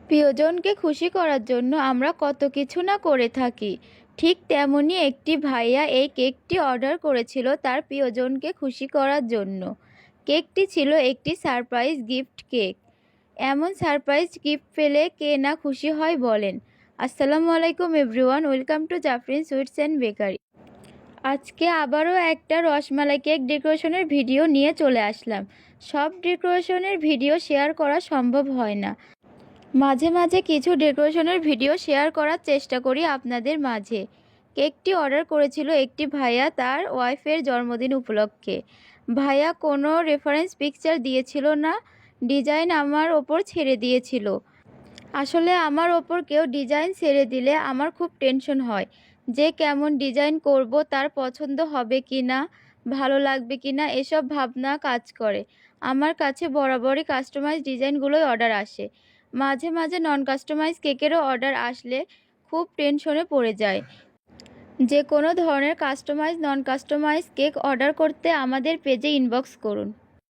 প্রিয়জনকে খুশি করার জন্য আমরা কত কিছু না করে থাকি। ঠিক তেমনই একটি ভাইয়া এই কেকটি অর্ডার করেছিল তার প্রিয়জনকে খুশি করার জন্য। কেকটি ছিল একটি সারপ্রাইজ গিফট কেক। এমন সারপ্রাইজ গিফট পেলে কে না খুশি হয় বলেন। আসসালামু আলাইকুম everyone, welcome to Jafrin sweets and bakery. আজকে আবারও একটা রসমালাই কেক ডেকোরেশনের ভিডিও নিয়ে চলে আসলাম। সব ডেকোরেশনের ভিডিও শেয়ার করা সম্ভব হয় না, মাঝে মাঝে কিছু ডেকোরেশনের ভিডিও শেয়ার করার চেষ্টা করি আপনাদের মাঝে। কেকটি অর্ডার করেছিল একটি ভাইয়া তার ওয়াইফের জন্মদিন উপলক্ষে। ভাইয়া কোনো রেফারেন্স পিকচার দিয়েছিল না, ডিজাইন আমার ওপর ছেড়ে দিয়েছিল। আসলে আমার ওপর কেউ ডিজাইন ছেড়ে দিলে আমার খুব টেনশন হয় যে কেমন ডিজাইন করব, তার পছন্দ হবে কি না, ভালো লাগবে কি না, এসব ভাবনা কাজ করে। আমার কাছে বরাবরই কাস্টমাইজ ডিজাইনগুলোই অর্ডার আসে। মাঝে মাঝে নন কাস্টমাইজ কেকেরও অর্ডার আসলে খুব টেনশনে পড়ে যায়। যে কোনো ধরনের কাস্টমাইজ নন কাস্টমাইজ কেক অর্ডার করতে আমাদের পেজে ইনবক্স করুন।